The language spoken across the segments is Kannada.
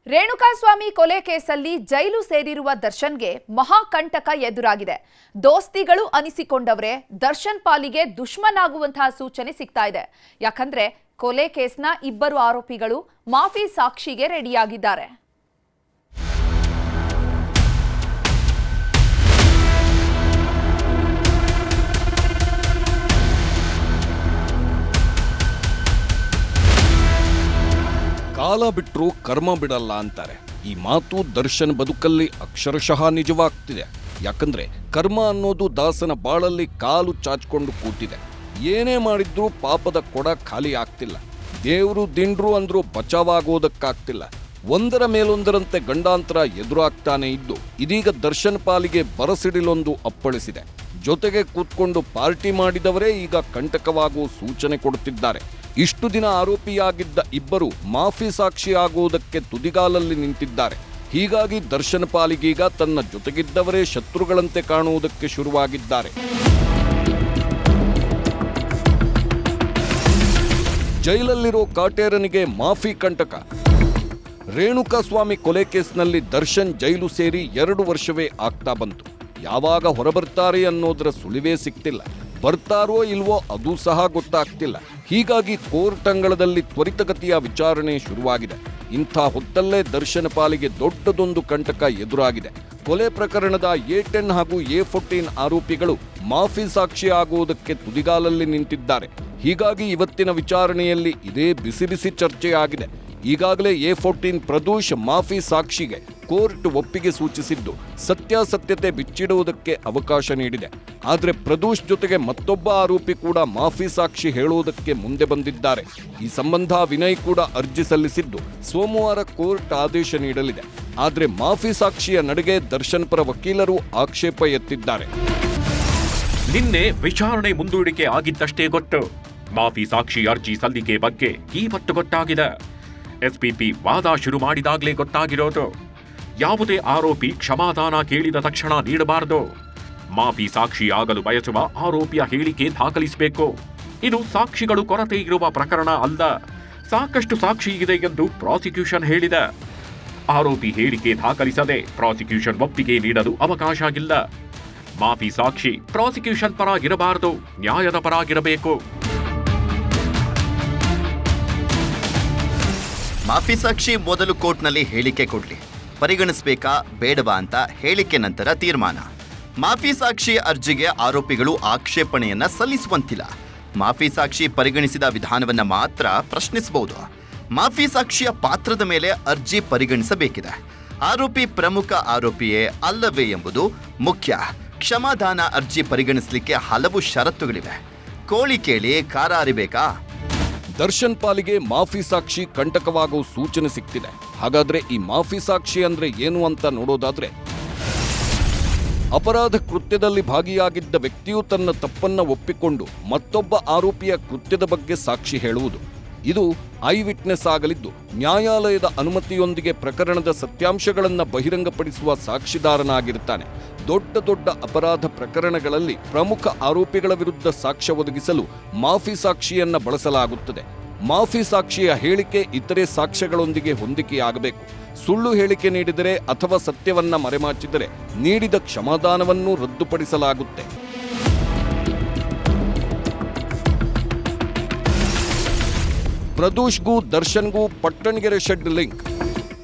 ರೇಣುಕಾಸ್ವಾಮಿ ಕೊಲೆ ಕೇಸಲ್ಲಿ ಜೈಲು ಸೇರಿರುವ ದರ್ಶನ್ಗೆ ಮಹಾಕಂಟಕ ಎದುರಾಗಿದೆ. ದೋಸ್ತಿಗಳು ಅನಿಸಿಕೊಂಡವರೇ ದರ್ಶನ್ ಪಾಲಿಗೆ ದುಶ್ಮನಾಗುವಂತಹ ಸೂಚನೆ ಸಿಗ್ತಾ ಇದೆ. ಯಾಕಂದ್ರೆ ಕೊಲೆ ಕೇಸ್ನ ಇಬ್ಬರು ಆರೋಪಿಗಳು ಮಾಫಿ ಸಾಕ್ಷಿಗೆ ರೆಡಿಯಾಗಿದ್ದಾರೆ. ಕಾಲ ಬಿಟ್ಟರು ಕರ್ಮ ಬಿಡಲ್ಲ ಅಂತಾರೆ. ಈ ಮಾತು ದರ್ಶನ್ ಬದುಕಲ್ಲಿ ಅಕ್ಷರಶಃ ನಿಜವಾಗ್ತಿದೆ. ಯಾಕಂದ್ರೆ ಕರ್ಮ ಅನ್ನೋದು ದಾಸನ ಬಾಳಲ್ಲಿ ಕಾಲು ಚಾಚ್ಕೊಂಡು ಕೂತಿದೆ. ಏನೇ ಮಾಡಿದ್ರೂ ಪಾಪದ ಕೊಡ ಖಾಲಿ ಆಗ್ತಿಲ್ಲ. ದೇವರು ದಿಂಡ್ರು ಅಂದ್ರೂ ಬಚಾವಾಗೋದಕ್ಕಾಗ್ತಿಲ್ಲ. ಒಂದರ ಮೇಲೊಂದರಂತೆ ಗಂಡಾಂತರ ಎದುರಾಗ್ತಾನೆ ಇದ್ದು ಇದೀಗ ದರ್ಶನ್ ಪಾಲಿಗೆ ಬರಸಿಡಿಲೊಂದು ಅಪ್ಪಳಿಸಿದೆ. ಜೊತೆಗೆ ಕೂತ್ಕೊಂಡು ಪಾರ್ಟಿ ಮಾಡಿದವರೇ ಈಗ ಕಂಟಕವಾಗುವ ಸೂಚನೆ ಕೊಡುತ್ತಿದ್ದಾರೆ. ಇಷ್ಟು ದಿನ ಆರೋಪಿಯಾಗಿದ್ದ ಇಬ್ಬರು ಮಾಫಿ ಸಾಕ್ಷಿ ಆಗುವುದಕ್ಕೆ ತುದಿಗಾಲಲ್ಲಿ ನಿಂತಿದ್ದಾರೆ. ಹೀಗಾಗಿ ದರ್ಶನ್ ಪಾಲಿಗೀಗ ತನ್ನ ಜೊತೆಗಿದ್ದವರೇ ಶತ್ರುಗಳಂತೆ ಕಾಣುವುದಕ್ಕೆ ಶುರುವಾಗಿದ್ದಾರೆ. ಜೈಲಲ್ಲಿರೋ ಕಾಟೇರನಿಗೆ ಮಾಫಿ ಕಂಟಕ. ರೇಣುಕಾಸ್ವಾಮಿ ಕೊಲೆ ಕೇಸ್ನಲ್ಲಿ ದರ್ಶನ್ ಜೈಲು ಸೇರಿ 2 ವರ್ಷವೇ ಆಗ್ತಾ ಬಂತು. ಯಾವಾಗ ಹೊರಬರ್ತಾರೆ ಅನ್ನೋದರ ಸುಳಿವೇ ಸಿಗ್ತಿಲ್ಲ. ಬರ್ತಾರೋ ಇಲ್ವೋ ಅದು ಸಹ ಗೊತ್ತಾಗ್ತಿಲ್ಲ. ಹೀಗಾಗಿ ಕೋರ್ಟ್ ಅಂಗಳದಲ್ಲಿ ತ್ವರಿತಗತಿಯ ವಿಚಾರಣೆ ಶುರುವಾಗಿದೆ. ಇಂಥ ಹೊತ್ತಲ್ಲೇ ದರ್ಶನ್ ಪಾಲಿಗೆ ದೊಡ್ಡದೊಂದು ಕಂಟಕ ಎದುರಾಗಿದೆ. ಕೊಲೆ ಪ್ರಕರಣದ A10 ಹಾಗೂ A14 ಆರೋಪಿಗಳು ಮಾಫಿ ಸಾಕ್ಷಿ ಆಗುವುದಕ್ಕೆ ತುದಿಗಾಲಲ್ಲಿ ನಿಂತಿದ್ದಾರೆ. ಹೀಗಾಗಿ ಇವತ್ತಿನ ವಿಚಾರಣೆಯಲ್ಲಿ ಇದೇ ಬಿಸಿ ಬಿಸಿ ಚರ್ಚೆಯಾಗಿದೆ. ಈಗಾಗಲೇ A14 ಪ್ರದೋಷ್ ಮಾಫಿ ಸಾಕ್ಷಿಗೆ ಕೋರ್ಟ್ ಒಪ್ಪಿಗೆ ಸೂಚಿಸಿದ್ದು ಸತ್ಯಾಸತ್ಯತೆ ಬಿಚ್ಚಿಡುವುದಕ್ಕೆ ಅವಕಾಶ ನೀಡಿದೆ. ಆದರೆ ಪ್ರದೋಷ್ ಜೊತೆಗೆ ಮತ್ತೊಬ್ಬ ಆರೋಪಿ ಕೂಡ ಮಾಫಿ ಸಾಕ್ಷಿ ಹೇಳುವುದಕ್ಕೆ ಮುಂದೆ ಬಂದಿದ್ದಾರೆ. ಈ ಸಂಬಂಧ ವಿನಯ್ ಕೂಡ ಅರ್ಜಿ ಸಲ್ಲಿಸಿದ್ದು ಸೋಮವಾರ ಕೋರ್ಟ್ ಆದೇಶ ನೀಡಲಿದೆ. ಆದರೆ ಮಾಫಿ ಸಾಕ್ಷಿಯ ನಡೆಗೆ ದರ್ಶನ್ ಪರ ವಕೀಲರು ಆಕ್ಷೇಪ ಎತ್ತಿದ್ದಾರೆ. ನಿನ್ನೆ ವಿಚಾರಣೆ ಮುಂದೂಡಿಕೆ ಆಗಿದ್ದಷ್ಟೇ ಗೊತ್ತು. ಮಾಫಿ ಸಾಕ್ಷಿ ಅರ್ಜಿ ಸಲ್ಲಿಕೆ ಬಗ್ಗೆ ಇವತ್ತು ಗೊತ್ತಾಗಿದೆ. ಎಸ್ಪಿಪಿ ವಾದ ಶುರು ಮಾಡಿದಾಗಲೇ ಗೊತ್ತಾಗಿರೋದು. ಯಾವುದೇ ಆರೋಪಿ ಕ್ಷಮಾದಾನ ಕೇಳಿದ ತಕ್ಷಣ ನೀಡಬಾರದು. ಮಾಫಿ ಸಾಕ್ಷಿ ಆಗಲು ಬಯಸುವ ಆರೋಪಿಯ ಹೇಳಿಕೆ ದಾಖಲಿಸಬೇಕು. ಇದು ಸಾಕ್ಷಿಗಳು ಕೊರತೆ ಇರುವ ಪ್ರಕರಣ ಅಲ್ಲ. ಸಾಕಷ್ಟು ಸಾಕ್ಷಿ ಇದೆ ಎಂದು ಪ್ರಾಸಿಕ್ಯೂಷನ್ ಹೇಳಿದೆ. ಆರೋಪಿ ಹೇಳಿಕೆ ದಾಖಲಿಸದೆ ಪ್ರಾಸಿಕ್ಯೂಷನ್ ಒಪ್ಪಿಗೆ ನೀಡಲು ಅವಕಾಶ ಇಲ್ಲ. ಮಾಫಿ ಸಾಕ್ಷಿ ಪ್ರಾಸಿಕ್ಯೂಷನ್ ಪರ ಇರಬಾರದು, ನ್ಯಾಯದ ಪರಾಗಿರಬೇಕು. ಮಾಫಿ ಸಾಕ್ಷಿ ಮೊದಲು ಕೋರ್ಟ್ನಲ್ಲಿ ಹೇಳಿಕೆ ಕೊಡಲಿ, ಪರಿಗಣಿಸಬೇಕಾ ಬೇಡವಾ ಅಂತ ಹೇಳಿಕೆ ನಂತರ ತೀರ್ಮಾನ. ಮಾಫಿ ಸಾಕ್ಷಿ ಅರ್ಜಿಗೆ ಆರೋಪಿಗಳು ಆಕ್ಷೇಪಣೆಯನ್ನ ಸಲ್ಲಿಸುವಂತಿಲ್ಲ. ಮಾಫಿ ಸಾಕ್ಷಿ ಪರಿಗಣಿಸಿದ ವಿಧಾನವನ್ನ ಮಾತ್ರ ಪ್ರಶ್ನಿಸಬಹುದು. ಮಾಫಿ ಸಾಕ್ಷಿಯ ಪಾತ್ರದ ಮೇಲೆ ಅರ್ಜಿ ಪರಿಗಣಿಸಬೇಕಿದೆ. ಆರೋಪಿ ಪ್ರಮುಖ ಆರೋಪಿಯೇ ಅಲ್ಲವೇ ಎಂಬುದು ಮುಖ್ಯ. ಕ್ಷಮಾದಾನ ಅರ್ಜಿ ಪರಿಗಣಿಸಲಿಕ್ಕೆ ಹಲವು ಷರತ್ತುಗಳಿವೆ. ಕೋಳಿ ಕೇಳಿ ಕಾರ ಅರಿಬೇಕಾ? ದರ್ಶನ್ ಪಾಲಿಗೆ ಮಾಫಿ ಸಾಕ್ಷಿ ಕಂಟಕವಾಗುವ ಸೂಚನೆ ಸಿಗ್ತಿದೆ. ಹಾಗಾದ್ರೆ ಈ ಮಾಫಿ ಸಾಕ್ಷಿ ಅಂದ್ರೆ ಏನು ಅಂತ ನೋಡೋದಾದ್ರೆ, ಅಪರಾಧ ಕೃತ್ಯದಲ್ಲಿ ಭಾಗಿಯಾಗಿದ್ದ ವ್ಯಕ್ತಿಯು ತನ್ನ ತಪ್ಪನ್ನ ಒಪ್ಪಿಕೊಂಡು ಮತ್ತೊಬ್ಬ ಆರೋಪಿಯ ಕೃತ್ಯದ ಬಗ್ಗೆ ಸಾಕ್ಷಿ ಹೇಳುವುದು. ಇದು ಐ ವಿಟ್ನೆಸ್ ಆಗಲಿದ್ದು ನ್ಯಾಯಾಲಯದ ಅನುಮತಿಯೊಂದಿಗೆ ಪ್ರಕರಣದ ಸತ್ಯಾಂಶಗಳನ್ನು ಬಹಿರಂಗಪಡಿಸುವ ಸಾಕ್ಷಿದಾರನಾಗಿರುತ್ತಾನೆ. ದೊಡ್ಡ ದೊಡ್ಡ ಅಪರಾಧ ಪ್ರಕರಣಗಳಲ್ಲಿ ಪ್ರಮುಖ ಆರೋಪಿಗಳ ವಿರುದ್ಧ ಸಾಕ್ಷ್ಯ ಒದಗಿಸಲು ಮಾಫಿ ಸಾಕ್ಷಿಯನ್ನ ಬಳಸಲಾಗುತ್ತದೆ. ಮಾಫಿ ಸಾಕ್ಷಿಯ ಹೇಳಿಕೆ ಇತರೆ ಸಾಕ್ಷ್ಯಗಳೊಂದಿಗೆ ಹೊಂದಿಕೆಯಾಗಬೇಕು. ಸುಳ್ಳು ಹೇಳಿಕೆ ನೀಡಿದರೆ ಅಥವಾ ಸತ್ಯವನ್ನ ಮರೆಮಾಚಿದರೆ ನೀಡಿದ ಕ್ಷಮಾದಾನವನ್ನು ರದ್ದುಪಡಿಸಲಾಗುತ್ತೆ. ಪ್ರದೋಷ್ಗೂ ದರ್ಶನ್ಗೂ ಪಟ್ಟಣಗೆರೆ ಶೆಡ್ ಲಿಂಕ್.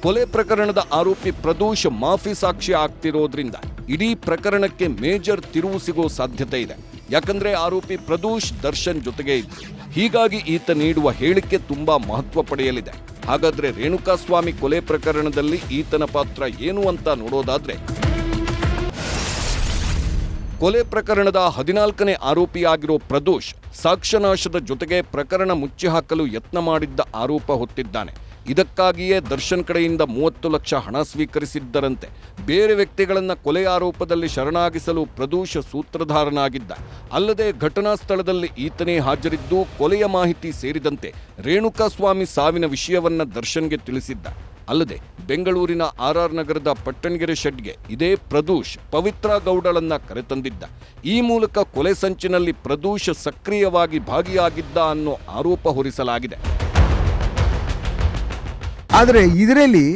ಕೊಲೆ ಪ್ರಕರಣದ ಆರೋಪಿ ಪ್ರದೋಷ್ ಮಾಫಿ ಸಾಕ್ಷಿ ಆಗ್ತಿರೋದ್ರಿಂದ ಇಡೀ ಪ್ರಕರಣಕ್ಕೆ ಮೇಜರ್ ತಿರುವು ಸಿಗೋ ಸಾಧ್ಯತೆ ಇದೆ. ಯಾಕಂದ್ರೆ ಆರೋಪಿ ಪ್ರದೋಷ್ ದರ್ಶನ್ ಜೊತೆಗೆ ಇದ್ರು. ಹೀಗಾಗಿ ಈತ ನೀಡುವ ಹೇಳಿಕೆ ತುಂಬಾ ಮಹತ್ವ ಪಡೆಯಲಿದೆ. ಹಾಗಾದ್ರೆ ರೇಣುಕಾಸ್ವಾಮಿ ಕೊಲೆ ಪ್ರಕರಣದಲ್ಲಿ ಈತನ ಪಾತ್ರ ಏನು ಅಂತ ನೋಡೋದಾದ್ರೆ, ಕೊಲೆ ಪ್ರಕರಣದ 14ನೇ ಆರೋಪಿಯಾಗಿರೋ ಪ್ರದೋಷ್ ಸಾಕ್ಷ್ಯನಾಶದ ಜೊತೆಗೆ ಪ್ರಕರಣ ಮುಚ್ಚಿಹಾಕಲು ಯತ್ನ ಮಾಡಿದ್ದ ಆರೋಪ ಹೊತ್ತಿದ್ದಾನೆ. ಇದಕ್ಕಾಗಿಯೇ ದರ್ಶನ್ ಕಡೆಯಿಂದ 30 ಲಕ್ಷ ಹಣ ಸ್ವೀಕರಿಸಿದ್ದರಂತೆ. ಬೇರೆ ವ್ಯಕ್ತಿಗಳನ್ನ ಕೊಲೆ ಆರೋಪದಲ್ಲಿ ಶರಣಾಗಿಸಲು ಪ್ರದೋಷ್ ಸೂತ್ರಧಾರನಾಗಿದ್ದ. ಅಲ್ಲದೆ ಘಟನಾ ಸ್ಥಳದಲ್ಲಿ ಈತನೇ ಹಾಜರಿದ್ದು ಕೊಲೆಯ ಮಾಹಿತಿ ಸೇರಿದಂತೆ ರೇಣುಕಾಸ್ವಾಮಿ ಸಾವಿನ ವಿಷಯವನ್ನ ದರ್ಶನ್ಗೆ ತಿಳಿಸಿದ್ದ. ಅಲ್ಲದೆ ಬೆಂಗಳೂರಿನ RR ನಗರದ ಪಟ್ಟಣಗೆರೆ ಶೆಡ್ಗೆ ಇದೇ ಪ್ರದೋಷ್ ಪವಿತ್ರ ಗೌಡಳನ್ನ ಕರೆತಂದಿದ್ದ. ಈ ಮೂಲಕ ಕೊಲೆ ಸಂಚಿನಲ್ಲಿ ಪ್ರದೋಷ್ ಸಕ್ರಿಯವಾಗಿ ಭಾಗಿಯಾಗಿದ್ದ ಅನ್ನೋ ಆರೋಪ ಹೊರಿಸಲಾಗಿದೆ. ಆದರೆ ಇದರಲ್ಲಿ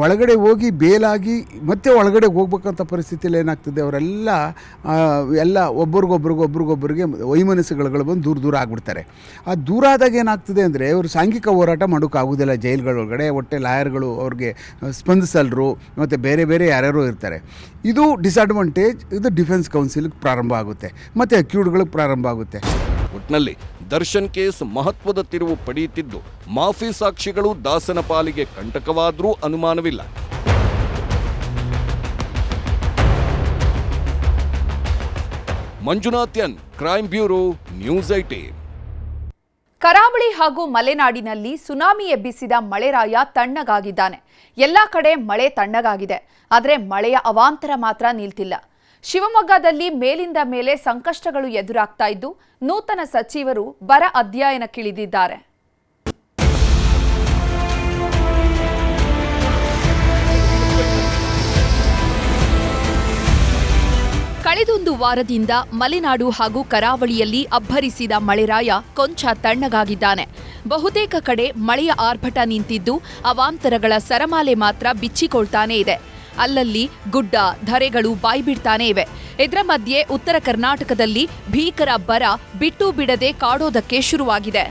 ಒಳಗಡೆ ಹೋಗಿ ಬೇಲಾಗಿ ಮತ್ತೆ ಒಳಗಡೆ ಹೋಗ್ಬೇಕಂತ ಪರಿಸ್ಥಿತಿಯಲ್ಲಿ ಏನಾಗ್ತದೆ, ಅವರೆಲ್ಲ ಎಲ್ಲ ಒಬ್ರಿಗೊಬ್ರಿಗೆ ವೈಮನಸ್ಸುಗಳು ಬಂದು ದೂರ ಆಗಿಬಿಡ್ತಾರೆ. ಆ ದೂರ ಆದಾಗ ಏನಾಗ್ತದೆ ಅಂದರೆ ಅವರು ಸಾಂಘಿಕ ಹೋರಾಟ ಮಾಡೋಕ್ಕಾಗೋದಿಲ್ಲ. ಜೈಲುಗಳೊಳಗಡೆ ಒಟ್ಟೆ ಲಾಯರ್ಗಳು ಅವ್ರಿಗೆ ಸ್ಪಂದಿಸಲ್ರು, ಮತ್ತು ಬೇರೆ ಯಾರ್ಯಾರೋ ಇರ್ತಾರೆ. ಇದು ಡಿಸ್ಅಡ್ವಾಂಟೇಜ್. ಇದು ಡಿಫೆನ್ಸ್ ಕೌನ್ಸಿಲ್ಗೆ ಪ್ರಾರಂಭ ಆಗುತ್ತೆ, ಮತ್ತು ಅಕ್ಯೂಡ್ಗಳಿಗೆ ಪ್ರಾರಂಭ ಆಗುತ್ತೆ. ಒಟ್ನಲ್ಲಿ ದರ್ಶನ್ ಕೇಸ್ ಮಹತ್ವದ ತಿರುವು ಪಡೆಯುತ್ತಿದ್ದು, ಮಾಫಿ ಸಾಕ್ಷಿಗಳು ದಾಸನ ಪಾಲಿಗೆ ಕಂಟಕವಾದರೂ ಅನುಮಾನವಿಲ್ಲ. Manjunath N, crime bureau, news 18. ಕರಾವಳಿ ಹಾಗೂ ಮಲೆನಾಡಿನಲ್ಲಿ ಸುನಾಮಿ ಎಬ್ಬಿಸಿದ ಮಳೆರಾಯ ತಣ್ಣಗಾಗಿದ್ದಾನೆ. ಎಲ್ಲಾ ಕಡೆ ಮಳೆ ತಣ್ಣಗಾಗಿದೆ, ಆದರೆ ಮಳೆಯ ಅವಾಂತರ ಮಾತ್ರ ನಿಲ್ತಿಲ್ಲ. ಶಿವಮೊಗ್ಗದಲ್ಲಿ ಮೇಲಿಂದ ಮೇಲೆ ಸಂಕಷ್ಟಗಳು ಎದುರಾಗ್ತಾ ಇದ್ದು, ನೂತನ ಸಚಿವರು ಬರ ಅಧ್ಯಯನಕ್ಕಿಳಿದಿದ್ದಾರೆ. ಕಳೆದೊಂದು ವಾರದಿಂದ ಮಲೆನಾಡು ಹಾಗೂ ಕರಾವಳಿಯಲ್ಲಿ ಅಬ್ಬರಿಸಿದ ಮಳೆರಾಯ ಕೊಂಚ ತಣ್ಣಗಾಗಿದ್ದಾನೆ. ಬಹುತೇಕ ಕಡೆ ಮಳೆಯ ಆರ್ಭಟ ನಿಂತಿದ್ದು, ಅವಾಂತರಗಳ ಸರಮಾಲೆ ಮಾತ್ರ ಬಿಚ್ಚಿಕೊಳ್ತಾನೇ ಇದೆ. ಅಲ್ಲಲ್ಲಿ ಗುಡ್ಡ ಧರೆಗಳು ಬಾಯ್ಬಿಡ್ತಾನೆ ಇವೆ. ಇದರ ಮಧ್ಯೆ ಉತ್ತರ ಕರ್ನಾಟಕದಲ್ಲಿ ಭೀಕರ ಬರ ಬಿಟ್ಟು ಬಿಡದೆ ಕಾಡೋದಕ್ಕೆ ಶುರುವಾಗಿದೆ.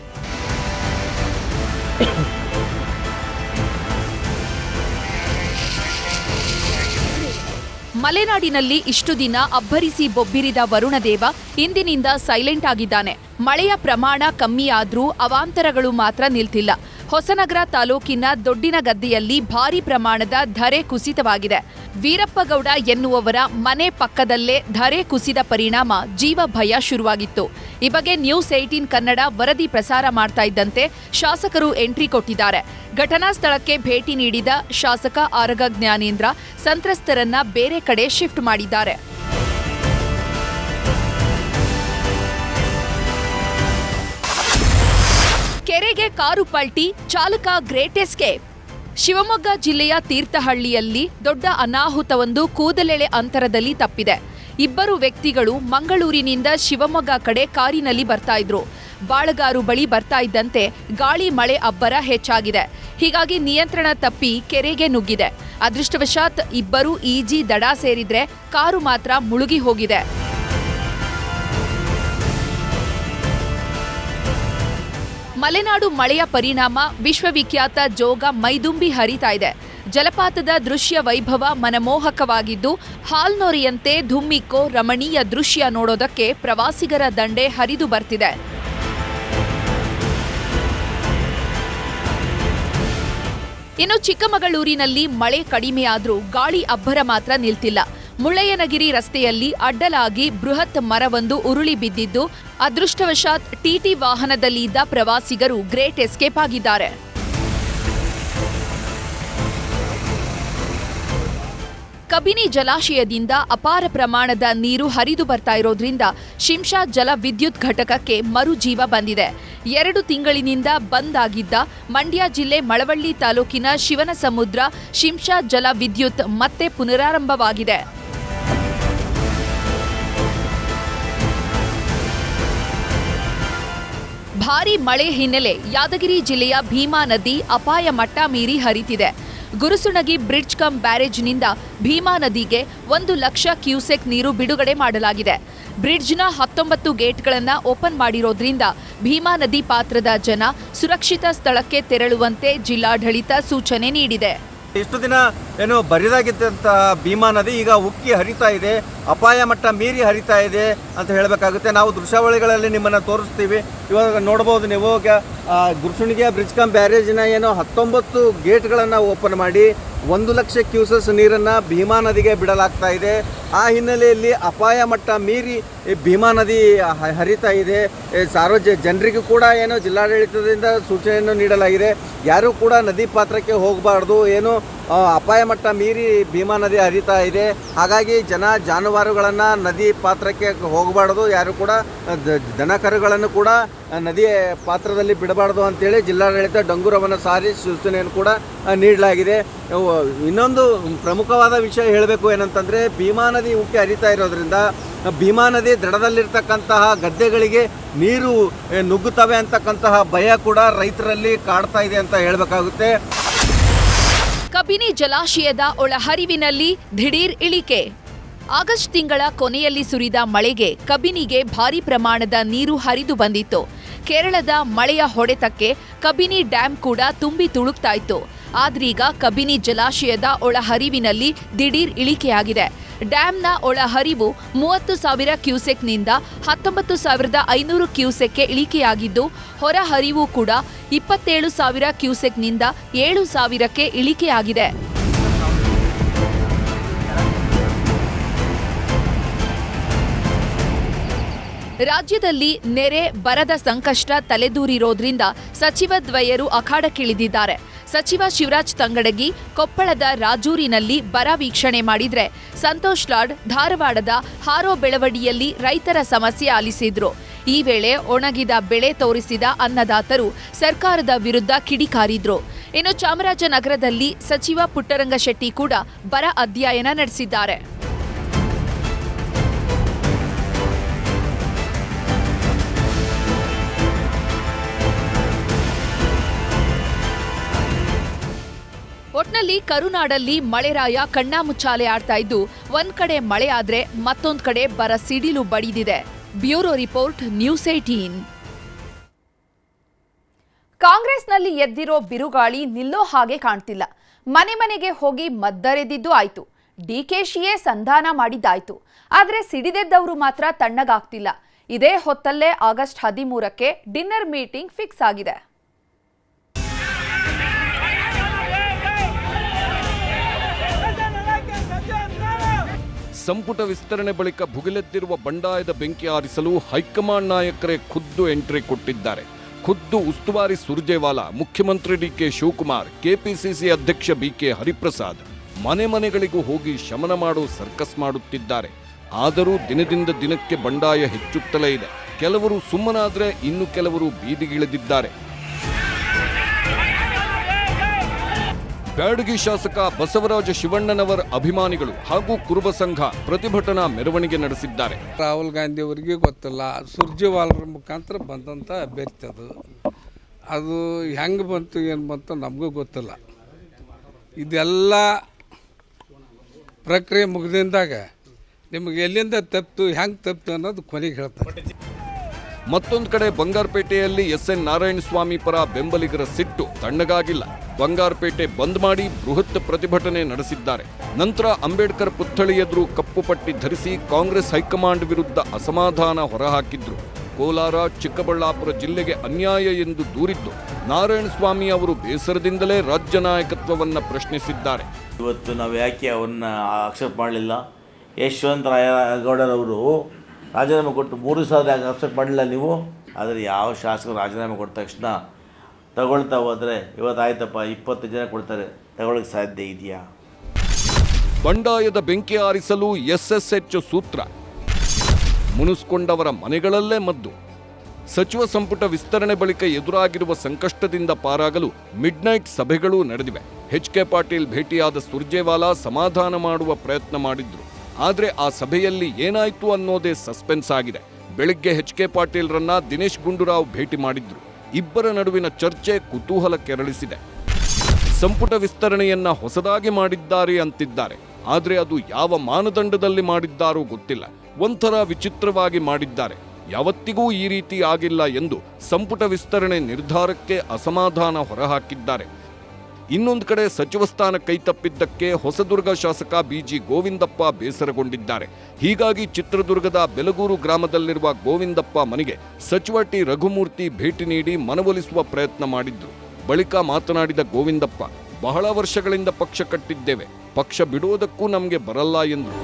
ಮಲೆನಾಡಿನಲ್ಲಿ ಇಷ್ಟು ದಿನ ಅಬ್ಬರಿಸಿ ಬೊಬ್ಬಿರಿದ ವರುಣದೇವ ಇಂದಿನಿಂದ ಸೈಲೆಂಟ್ ಆಗಿದ್ದಾನೆ. ಮಳೆಯ ಪ್ರಮಾಣ ಕಮ್ಮಿಯಾದ್ರೂ ಅವಾಂತರಗಳು ಮಾತ್ರ ನಿಲ್ತಿಲ್ಲ. ಹೊಸನಗರ ತಾಲೂಕಿನ ದೊಡ್ಡಿನಗದ್ದೆಯಲ್ಲಿ ಭಾರೀ ಪ್ರಮಾಣದ ಧರೆ ಕುಸಿತವಾಗಿದೆ. ವೀರಪ್ಪಗೌಡ ಎನ್ನುವವರ ಮನೆ ಪಕ್ಕದಲ್ಲೇ ಧರೆ ಕುಸಿದ ಪರಿಣಾಮ ಜೀವ ಭಯ ಶುರುವಾಗಿತ್ತು. ಈ ಬಗ್ಗೆ ನ್ಯೂಸ್ 18 ಕನ್ನಡ ವರದಿ ಪ್ರಸಾರ ಮಾಡ್ತಾ ಇದ್ದಂತೆ ಶಾಸಕರು ಎಂಟ್ರಿ ಕೊಟ್ಟಿದ್ದಾರೆ. ಘಟನಾ ಸ್ಥಳಕ್ಕೆ ಭೇಟಿ ನೀಡಿದ ಶಾಸಕ ಆರಗ ಜ್ಞಾನೇಂದ್ರ ಸಂತ್ರಸ್ತರನ್ನ ಬೇರೆ ಕಡೆ ಶಿಫ್ಟ್ ಮಾಡಿದ್ದಾರೆ. ಕೆರೆಗೆ ಕಾರು ಪಲ್ಟಿ, ಚಾಲಕ ಗ್ರೇಟ್ ಎಸ್ಕೇಪ್. ಶಿವಮೊಗ್ಗ ಜಿಲ್ಲೆಯ ತೀರ್ಥಹಳ್ಳಿಯಲ್ಲಿ ದೊಡ್ಡ ಅನಾಹುತವೊಂದು ಕೂದಲೆಳೆ ಅಂತರದಲ್ಲಿ ತಪ್ಪಿದೆ. ಇಬ್ಬರು ವ್ಯಕ್ತಿಗಳು ಮಂಗಳೂರಿನಿಂದ ಶಿವಮೊಗ್ಗ ಕಡೆ ಕಾರಿನಲ್ಲಿ ಬರ್ತಾ ಇದ್ರು. ಬಾಳಗಾರು ಬಳಿ ಬರ್ತಾ ಇದ್ದಂತೆ ಗಾಳಿ ಮಳೆ ಅಬ್ಬರ ಹೆಚ್ಚಾಗಿದೆ. ಹೀಗಾಗಿ ನಿಯಂತ್ರಣ ತಪ್ಪಿ ಕೆರೆಗೆ ನುಗ್ಗಿದೆ. ಅದೃಷ್ಟವಶಾತ್ ಇಬ್ಬರು ಈಜಿ ದಡ ಸೇರಿದ್ರೆ ಕಾರು ಮಾತ್ರ ಮುಳುಗಿ ಹೋಗಿದೆ. ಮಲೆನಾಡು ಮಳೆಯ ಪರಿಣಾಮ ವಿಶ್ವವಿಖ್ಯಾತ ಜೋಗ ಮೈದುಂಬಿ ಹರಿತಾ ಇದೆ. ಜಲಪಾತದ ದೃಶ್ಯ ವೈಭವ ಮನಮೋಹಕವಾಗಿದ್ದು, ಹಾಲ್ನೊರೆಯಂತೆ ಧುಮ್ಮಿಕ್ಕೋ ರಮಣೀಯ ದೃಶ್ಯ ನೋಡೋದಕ್ಕೆ ಪ್ರವಾಸಿಗರ ದಂಡೆ ಹರಿದು ಬರ್ತಿದೆ. ಇನ್ನು ಚಿಕ್ಕಮಗಳೂರಿನಲ್ಲಿ ಮಳೆ ಕಡಿಮೆಯಾದ್ರೂ ಗಾಳಿ ಅಬ್ಬರ ಮಾತ್ರ ನಿಲ್ತಿಲ್ಲ. ಮುಳ್ಳಯ್ಯನಗಿರಿ ರಸ್ತೆಯಲ್ಲಿ ಅಡ್ಡಲಾಗಿ ಬೃಹತ್ ಮರವೊಂದು ಉರುಳಿ ಬಿದ್ದಿದ್ದು, ಅದೃಷ್ಟವಶಾತ್ ಟಿಟಿ ವಾಹನದಲ್ಲಿ ಇದ್ದ ಪ್ರವಾಸಿಗರು ಗ್ರೇಟ್ ಎಸ್ಕೇಪ್ ಆಗಿದ್ದಾರೆ. ಕಬಿನಿ ಜಲಾಶಯದಿಂದ ಅಪಾರ ಪ್ರಮಾಣದ ನೀರು ಹರಿದು ಬರ್ತಾ ಇರೋದ್ರಿಂದ ಶಿಂಷಾ ಜಲ ವಿದ್ಯುತ್ ಘಟಕಕ್ಕೆ ಮರುಜೀವ ಬಂದಿದೆ. 2 ತಿಂಗಳಿನಿಂದ ಬಂದ್ ಆಗಿದ್ದ ಮಂಡ್ಯ ಜಿಲ್ಲೆ ಮಳವಳ್ಳಿ ತಾಲೂಕಿನ ಶಿವನಸಮುದ್ರ ಶಿಂಷಾ ಜಲ ವಿದ್ಯುತ್ ಮತ್ತೆ ಪುನರಾರಂಭವಾಗಿದೆ. ಭಾರೀ ಮಳೆ ಹಿನ್ನೆಲೆ ಯಾದಗಿರಿ ಜಿಲ್ಲೆಯ ಭೀಮಾ ನದಿ ಅಪಾಯ ಮಟ್ಟ ಮೀರಿ ಹರಿತಿದೆ. ಗುರುಸುಣಗಿ ಬ್ರಿಡ್ಜ್ ಕಮ್ ಬ್ಯಾರೇಜ್ನಿಂದ ಭೀಮಾ ನದಿಗೆ 1 ಲಕ್ಷ ಕ್ಯೂಸೆಕ್ ನೀರು ಬಿಡುಗಡೆ ಮಾಡಲಾಗಿದೆ. ಬ್ರಿಡ್ಜ್ನ 19 ಗೇಟ್ಗಳನ್ನು ಓಪನ್ ಮಾಡಿರೋದ್ರಿಂದ ಭೀಮಾ ನದಿ ಪಾತ್ರದ ಜನ ಸುರಕ್ಷಿತ ಸ್ಥಳಕ್ಕೆ ತೆರಳುವಂತೆ ಜಿಲ್ಲಾಡಳಿತ ಸೂಚನೆ ನೀಡಿದೆ. ಇಷ್ಟು ದಿನ ಏನು ಬರಿದಾಗಿದ್ದಂತಹ ಭೀಮಾ ನದಿ ಈಗ ಉಕ್ಕಿ ಹರಿತಾ ಇದೆ, ಅಪಾಯ ಮಟ್ಟ ಮೀರಿ ಹರಿತಾ ಇದೆ ಅಂತ ಹೇಳಬೇಕಾಗುತ್ತೆ. ನಾವು ದೃಶ್ಯಾವಳಿಗಳಲ್ಲಿ ನಿಮ್ಮನ್ನು ತೋರಿಸ್ತೀವಿ. ಇವಾಗ ನೋಡ್ಬೋದು ನೀವು, ಗುರುಸುಣಿಗೆ ಬ್ರಿಡ್ಜ್ ಕಮ್ ಬ್ಯಾರೇಜಿನ ಏನು 19 ಗೇಟ್ಗಳನ್ನು ಓಪನ್ ಮಾಡಿ 1 ಲಕ್ಷ ಕ್ಯೂಸೆಸ್ ನೀರನ್ನು ಭೀಮಾ ನದಿಗೆ ಬಿಡಲಾಗ್ತಾ ಇದೆ. ಆ ಹಿನ್ನೆಲೆಯಲ್ಲಿ ಅಪಾಯ ಮಟ್ಟ ಮೀರಿ ಭೀಮಾ ನದಿ ಹರಿತಾ ಇದೆ. ಜನರಿಗೂ ಕೂಡ ಏನು ಜಿಲ್ಲಾಡಳಿತದಿಂದ ಸೂಚನೆಯನ್ನು ನೀಡಲಾಗಿದೆ, ಯಾರೂ ಕೂಡ ನದಿ ಪಾತ್ರಕ್ಕೆ ಹೋಗಬಾರ್ದು, ಏನು ಅಪಾಯ ಮಟ್ಟ ಮೀರಿ ಭೀಮಾ ನದಿ ಹರಿತಾ ಇದೆ. ಹಾಗಾಗಿ ಜಾನುವಾರುಗಳನ್ನು ನದಿ ಪಾತ್ರಕ್ಕೆ ಹೋಗಬಾರ್ದು, ಯಾರು ಕೂಡ ದನಕರುಗಳನ್ನು ಕೂಡ ನದಿ ಪಾತ್ರದಲ್ಲಿ ಬಿಡಬಾರ್ದು ಅಂತೇಳಿ ಜಿಲ್ಲಾಡಳಿತ ಡಂಗೂರವನ್ನು ಸಾರಿ ಸೂಚನೆಯನ್ನು ಕೂಡ ನೀಡಲಾಗಿದೆ. ಇನ್ನೊಂದು ಪ್ರಮುಖವಾದ ವಿಷಯ ಹೇಳಬೇಕು ಏನಂತಂದರೆ, ಭೀಮಾ ನದಿ ಉಕ್ಕಿ ಹರಿತಾ ಇರೋದ್ರಿಂದ ಭೀಮಾ ನದಿ ದಡದಲ್ಲಿರ್ತಕ್ಕಂತಹ ಗದ್ದೆಗಳಿಗೆ ನೀರು ನುಗ್ಗುತ್ತವೆ ಅಂತಕ್ಕಂತಹ ಭಯ ಕೂಡ ರೈತರಲ್ಲಿ ಕಾಡ್ತಾ ಇದೆ ಅಂತ ಹೇಳಬೇಕಾಗುತ್ತೆ. ಕಬಿನಿ ಜಲಾಶಯದ ಒಳಹರಿವಿನಲ್ಲಿ ದಿಢೀರ್ ಇಳಿಕೆ. ಆಗಸ್ಟ್ ತಿಂಗಳ ಕೊನೆಯಲ್ಲಿ ಸುರಿದ ಮಳೆಗೆ ಕಬಿನಿಗೆ ಭಾರೀ ಪ್ರಮಾಣದ ನೀರು ಹರಿದು ಬಂದಿತ್ತು. ಕೇರಳದ ಮಳೆಯ ಹೊಡೆತಕ್ಕೆ ಕಬಿನಿ ಡ್ಯಾಂ ಕೂಡ ತುಂಬಿ ತುಳುಕ್ತಾ ಇತ್ತು. ಆದ್ರೀಗ ಕಬಿನಿ ಜಲಾಶಯದ ಒಳಹರಿವಿನಲ್ಲಿ ದಿಢೀರ್ ಇಳಿಕೆಯಾಗಿದೆ. ಡ್ಯಾಂನ ಒಳಹರಿವು 30,000 ಕ್ಯೂಸೆಕ್ನಿಂದ 19,500 ಕ್ಯೂಸೆಕ್ಗೆ ಇಳಿಕೆಯಾಗಿದ್ದು, ಹೊರಹರಿವು ಕೂಡ 27,000 ಕ್ಯೂಸೆಕ್ನಿಂದ 7,000ಕ್ಕೆ ಇಳಿಕೆಯಾಗಿದೆ. ರಾಜ್ಯದಲ್ಲಿ ನೆರೆ ಬರದ ಸಂಕಷ್ಟ ತಲೆದೂರಿರೋದ್ರಿಂದ ಸಚಿವದ್ವಯರು ಅಖಾಡಕ್ಕಿಳಿದಿದ್ದಾರೆ. ಸಚಿವ ಶಿವರಾಜ್ ತಂಗಡಗಿ ಕೊಪ್ಪಳದ ರಾಜೂರಿನಲ್ಲಿ ಬರ ವೀಕ್ಷಣೆ ಮಾಡಿದ್ರೆ, ಸಂತೋಷ್ ಲಾಡ್ ಧಾರವಾಡದ ಹಾರೋಬೆಳವಡಿಯಲ್ಲಿ ರೈತರ ಸಮಸ್ಯೆ ಆಲಿಸಿದ್ರು. ಈ ವೇಳೆ ಒಣಗಿದ ಬೆಳೆ ತೋರಿಸಿದ ಅನ್ನದಾತರು ಸರ್ಕಾರದ ವಿರುದ್ಧ ಕಿಡಿಕಾರಿದ್ರು. ಇನ್ನು ಚಾಮರಾಜನಗರದಲ್ಲಿ ಸಚಿವ ಪುಟ್ಟರಂಗಶೆಟ್ಟಿ ಕೂಡ ಬರ ಅಧ್ಯಯನ ನಡೆಸಿದ್ದಾರೆ. ಒಟ್ನಲ್ಲಿ ಕರುನಾಡಲ್ಲಿ ಮಳೆರಾಯ ಕಣ್ಣಾಮುಚ್ಚಾಲೆ ಆಡ್ತಾ ಇದ್ದು, ಒಂದ್ ಕಡೆ ಮಳೆ ಆದ್ರೆ ಮತ್ತೊಂದ್ ಕಡೆ ಬರ ಸಿಡಿಲು ಬಡಿದಿದೆ. Bureau report, news 18. ಕಾಂಗ್ರೆಸ್ನಲ್ಲಿ ಎದ್ದಿರೋ ಬಿರುಗಾಳಿ ನಿಲ್ಲೋ ಹಾಗೆ ಕಾಣ್ತಿಲ್ಲ. ಮನೆ ಮನೆಗೆ ಹೋಗಿ ಮದ್ದರೆದಿದ್ದು ಆಯ್ತು, ಡಿಕೆಶಿಯೇ ಸಂಧಾನ ಮಾಡಿದ್ದಾಯ್ತು. ಆದ್ರೆ ಸಿಡಿದೆದ್ದವರು ಮಾತ್ರ ತಣ್ಣಗಾಗ್ತಿಲ್ಲ. ಇದೇ ಹೊತ್ತಲ್ಲೇ ಆಗಸ್ಟ್ 13ಕ್ಕೆ ಡಿನ್ನರ್ ಮೀಟಿಂಗ್ ಫಿಕ್ಸ್ ಆಗಿದೆ. ಸಂಪುಟ ವಿಸ್ತರಣೆ ಬಳಿಕ ಭುಗಿಲೆದ್ದಿರುವ ಬಂಡಾಯದ ಬೆಂಕಿ ಆರಿಸಲು ಹೈಕಮಾಂಡ್ ನಾಯಕರೇ ಖುದ್ದು ಎಂಟ್ರಿ ಕೊಟ್ಟಿದ್ದಾರೆ. ಖುದ್ದು ಉಸ್ತುವಾರಿ ಸುರ್ಜೇವಾಲಾ, ಮುಖ್ಯಮಂತ್ರಿ ಡಿಕೆ ಶಿವಕುಮಾರ್, ಕೆಪಿಸಿಸಿ ಅಧ್ಯಕ್ಷ ಬಿಕೆ ಹರಿಪ್ರಸಾದ್ ಮನೆ ಮನೆಗಳಿಗೂ ಹೋಗಿ ಶಮನ ಮಾಡೋ ಸರ್ಕಸ್ ಮಾಡುತ್ತಿದ್ದಾರೆ. ಆದರೂ ದಿನದಿಂದ ದಿನಕ್ಕೆ ಬಂಡಾಯ ಹೆಚ್ಚುತ್ತಲೇ ಇದೆ. ಕೆಲವರು ಸುಮ್ಮನಾದ್ರೆ ಇನ್ನು ಕೆಲವರು ಬೀದಿಗಿಳಿದಿದ್ದಾರೆ. ಬ್ಯಾಡಗಿ ಶಾಸಕ ಬಸವರಾಜ ಶಿವಣ್ಣನವರ ಅಭಿಮಾನಿಗಳು ಹಾಗೂ ಕುರುಬ ಸಂಘ ಪ್ರತಿಭಟನಾ ಮೆರವಣಿಗೆ ನಡೆಸಿದ್ದಾರೆ. ರಾಹುಲ್ ಗಾಂಧಿ ಅವರಿಗೆ ಗೊತ್ತಿಲ್ಲ, ಸುರ್ಜೇವಾಲರ ಮುಖಾಂತರ ಬಂದಂಥ ಅಭ್ಯರ್ಥಿ ಅದು ಹೆಂಗೆ ಬಂತು ಏನು ಬಂತು ನಮಗೂ ಗೊತ್ತಿಲ್ಲ. ಇದೆಲ್ಲ ಪ್ರಕ್ರಿಯೆ ಮುಗಿದಿಂದಾಗ ನಿಮಗೆ ಎಲ್ಲಿಂದ ತಪ್ಪಿತು, ಹೆಂಗೆ ತಪ್ಪಿತು ಅನ್ನೋದು ಕೊನೆಗೆ ಹೇಳ್ತಾರೆ. ಮತ್ತೊಂದು ಕಡೆ ಬಂಗಾರಪೇಟೆಯಲ್ಲಿ ಎಸ್ಎನ್ ನಾರಾಯಣಸ್ವಾಮಿ ಪರ ಬೆಂಬಲಿಗರ ಸಿಟ್ಟು ತಣ್ಣಗಾಗಿಲ್ಲ. ಬಂಗಾರಪೇಟೆ ಬಂದ್ ಮಾಡಿ ಬೃಹತ್ ಪ್ರತಿಭಟನೆ ನಡೆಸಿದ್ದಾರೆ. ನಂತರ ಅಂಬೇಡ್ಕರ್ ಪುತ್ಥಳಿ ಎದುರು ಕಪ್ಪು ಪಟ್ಟಿ ಧರಿಸಿ ಕಾಂಗ್ರೆಸ್ ಹೈಕಮಾಂಡ್ ವಿರುದ್ಧ ಅಸಮಾಧಾನ ಹೊರಹಾಕಿದ್ರು. ಕೋಲಾರ, ಚಿಕ್ಕಬಳ್ಳಾಪುರ ಜಿಲ್ಲೆಗೆ ಅನ್ಯಾಯ ಎಂದು ದೂರಿದ್ದು ನಾರಾಯಣಸ್ವಾಮಿ ಅವರು ಬೇಸರದಿಂದಲೇ ರಾಜ್ಯ ನಾಯಕತ್ವವನ್ನು ಪ್ರಶ್ನಿಸಿದ್ದಾರೆ. ಇವತ್ತು ನಾವು ಯಾಕೆ ಅವನ್ನ ಅಕ್ಸೆಪ್ಟ್ ಮಾಡಲಿಲ್ಲ? ಯಶವಂತರಾಯಗೌಡರವರು ರಾಜೀನಾಮೆ ಕೊಟ್ಟು 3 ಸಾವಿರ ಯಾಕೆ ಅಕ್ಸೆಪ್ಟ್ ಮಾಡಲಿಲ್ಲ ನೀವು? ಆದರೆ ಯಾವ ಶಾಸಕರು ರಾಜೀನಾಮೆ ಕೊಟ್ಟ ತಕ್ಷಣ ತಗೊಳ್ತಾ ಹೋದರೆ ಇವತ್ತು ಆಯ್ತಪ್ಪ 20 ಜನ ಕೊಡ್ತಾರೆ, ತಗೊಳ್ಳೋಕ್ಕೆ ಸಾಧ್ಯ ಇದೆಯಾ? ಬಂಡಾಯದ ಬೆಂಕಿ ಆರಿಸಲು SSH ಸೂತ್ರ, ಮುನಿಸ್ಕೊಂಡವರ ಮನೆಗಳಲ್ಲೇ ಮದ್ದು. ಸಚಿವ ಸಂಪುಟ ವಿಸ್ತರಣೆ ಬಳಿಕ ಎದುರಾಗಿರುವ ಸಂಕಷ್ಟದಿಂದ ಪಾರಾಗಲು ಮಿಡ್ನೈಟ್ ಸಭೆಗಳೂ ನಡೆದಿವೆ. HK ಪಾಟೀಲ್ ಭೇಟಿಯಾದ ಸುರ್ಜೇವಾಲಾ ಸಮಾಧಾನ ಮಾಡುವ ಪ್ರಯತ್ನ ಮಾಡಿದ್ರು. ಆದರೆ ಆ ಸಭೆಯಲ್ಲಿ ಏನಾಯ್ತು ಅನ್ನೋದೇ ಸಸ್ಪೆನ್ಸ್ ಆಗಿದೆ. ಬೆಳಿಗ್ಗೆ HK ಪಾಟೀಲ್ರನ್ನ ದಿನೇಶ್ ಗುಂಡೂರಾವ್ ಭೇಟಿ ಮಾಡಿದ್ರು. ಇಬ್ಬರ ನಡುವಿನ ಚರ್ಚೆ ಕುತೂಹಲ ಕೆರಳಿಸಿದೆ. ಸಂಪುಟ ವಿಸ್ತರಣೆಯನ್ನ ಹೊಸದಾಗಿ ಮಾಡಿದ್ದಾರೆ ಅಂತಿದ್ದಾರೆ. ಆದರೆ ಅದು ಯಾವ ಮಾನದಂಡದಲ್ಲಿ ಮಾಡಿದ್ದಾರೋ ಗೊತ್ತಿಲ್ಲ. ಒಂಥರ ವಿಚಿತ್ರವಾಗಿ ಮಾಡಿದ್ದಾರೆ. ಯಾವತ್ತಿಗೂ ಈ ರೀತಿ ಆಗಿಲ್ಲ ಎಂದು ಸಂಪುಟ ವಿಸ್ತರಣೆ ನಿರ್ಧಾರಕ್ಕೆ ಅಸಮಾಧಾನ ಹೊರಹಾಕಿದ್ದಾರೆ. ಇನ್ನೊಂದು ಕಡೆ ಸಚಿವ ಸ್ಥಾನ ಕೈತಪ್ಪಿದ್ದಕ್ಕೆ ಹೊಸದುರ್ಗ ಶಾಸಕ ಬಿಜಿ ಗೋವಿಂದಪ್ಪ ಬೇಸರಗೊಂಡಿದ್ದಾರೆ. ಹೀಗಾಗಿ ಚಿತ್ರದುರ್ಗದ ಬೆಲಗೂರು ಗ್ರಾಮದಲ್ಲಿರುವ ಗೋವಿಂದಪ್ಪ ಮನೆಗೆ ಸಚಿವ ಟಿ ರಘುಮೂರ್ತಿ ಭೇಟಿ ನೀಡಿ ಮನವೊಲಿಸುವ ಪ್ರಯತ್ನ ಮಾಡಿದ್ರು. ಬಳಿಕ ಮಾತನಾಡಿದ ಗೋವಿಂದಪ್ಪ, ಬಹಳ ವರ್ಷಗಳಿಂದ ಪಕ್ಷ ಕಟ್ಟಿದ್ದೇವೆ, ಪಕ್ಷ ಬಿಡುವುದಕ್ಕೂ ನಮಗೆ ಬರಲ್ಲ ಎಂದರು.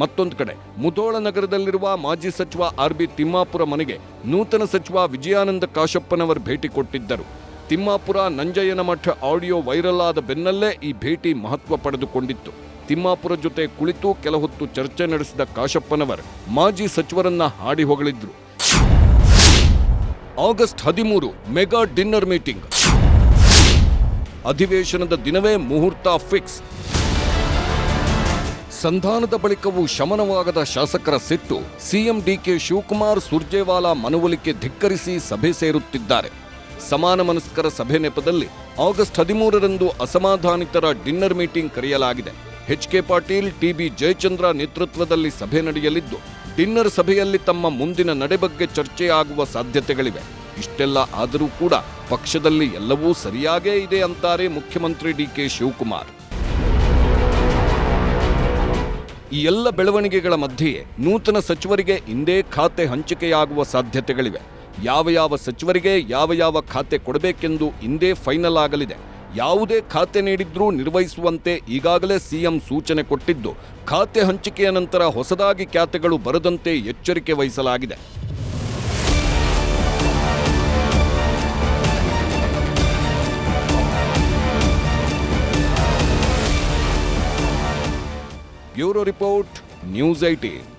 ಮತ್ತೊಂದು ಕಡೆ ಮುಧೋಳ ನಗರದಲ್ಲಿರುವ ಮಾಜಿ ಸಚಿವ RB ತಿಮ್ಮಾಪುರ ಮನೆಗೆ ನೂತನ ಸಚಿವ ವಿಜಯಾನಂದ ಕಾಶಪ್ಪನವರು ಭೇಟಿ ಕೊಟ್ಟಿದ್ದರು. ತಿಮ್ಮಾಪುರ ನಂಜಯ್ಯನಮಠ ಆಡಿಯೋ ವೈರಲ್ ಆದ ಬೆನ್ನಲ್ಲೇ ಈ ಭೇಟಿ ಮಹತ್ವ ಪಡೆದುಕೊಂಡಿತ್ತು. ತಿಮ್ಮಾಪುರ ಜೊತೆ ಕುಳಿತು ಕೆಲ ಹೊತ್ತು ಚರ್ಚೆ ನಡೆಸಿದ ಕಾಶಪ್ಪನವರು ಮಾಜಿ ಸಚಿವರನ್ನ ಹಾಡಿ ಹೊಗಳಿದ್ರು. August 13 mega dinner meeting. ಅಧಿವೇಶನದ ದಿನವೇ ಮುಹೂರ್ತ ಫಿಕ್ಸ್. ಸಂಧಾನದ ಬಳಿಕವೂ ಶಮನವಾಗದ ಶಾಸಕರ ಸಿಟ್ಟು. ಸಿಎಂ ಡಿಕೆ ಶಿವಕುಮಾರ್ ಸುರ್ಜೇವಾಲಾ ಮನವೊಲಿಕೆ ಧಿಕ್ಕರಿಸಿ ಸಭೆ ಸೇರುತ್ತಿದ್ದಾರೆ. ಸಮಾನ ಮನಸ್ಕರ ಸಭೆ ನೆಪದಲ್ಲಿ ಆಗಸ್ಟ್ 13ರಂದು ಅಸಮಾಧಾನಿತರ ಡಿನ್ನರ್ ಮೀಟಿಂಗ್ ಕರೆಯಲಾಗಿದೆ. ಎಚ್.ಕೆ. ಪಾಟೀಲ್, ಟಿ.ಬಿ. ಜಯಚಂದ್ರ ನೇತೃತ್ವದಲ್ಲಿ ಸಭೆ ನಡೆಯಲಿದ್ದು, ಡಿನ್ನರ್ ಸಭೆಯಲ್ಲಿ ತಮ್ಮ ಮುಂದಿನ ನಡೆ ಬಗ್ಗೆ ಚರ್ಚೆ ಆಗುವ ಸಾಧ್ಯತೆಗಳಿವೆ. ಇಷ್ಟೆಲ್ಲ ಆದರೂ ಕೂಡ ಪಕ್ಷದಲ್ಲಿ ಎಲ್ಲವೂ ಸರಿಯಾಗೇ ಇದೆ ಅಂತಾರೆ ಮುಖ್ಯಮಂತ್ರಿ ಡಿ.ಕೆ. ಶಿವಕುಮಾರ್. ಈ ಎಲ್ಲ ಬೆಳವಣಿಗೆಗಳ ಮಧ್ಯೆಯೇ ನೂತನ ಸಚಿವರಿಗೆ ಇಂದೇ ಖಾತೆ ಹಂಚಿಕೆಯಾಗುವ ಸಾಧ್ಯತೆಗಳಿವೆ. ಯಾವ ಸಚಿವರಿಗೆ ಯಾವ ಖಾತೆ ಕೊಡಬೇಕೆಂದು ಇಂದೇ ಫೈನಲ್ ಆಗಲಿದೆ. ಯಾವುದೇ ಖಾತೆ ನೀಡಿದ್ರೂ ನಿರ್ವಹಿಸುವಂತೆ ಈಗಾಗಲೇ ಸಿಎಂ ಸೂಚನೆ ಕೊಟ್ಟಿದ್ದು, ಖಾತೆ ಹಂಚಿಕೆಯ ನಂತರ ಹೊಸದಾಗಿ ಖಾತೆಗಳು ಬರದಂತೆ ಎಚ್ಚರಿಕೆ ವಹಿಸಲಾಗಿದೆ. Bureau report, news 18.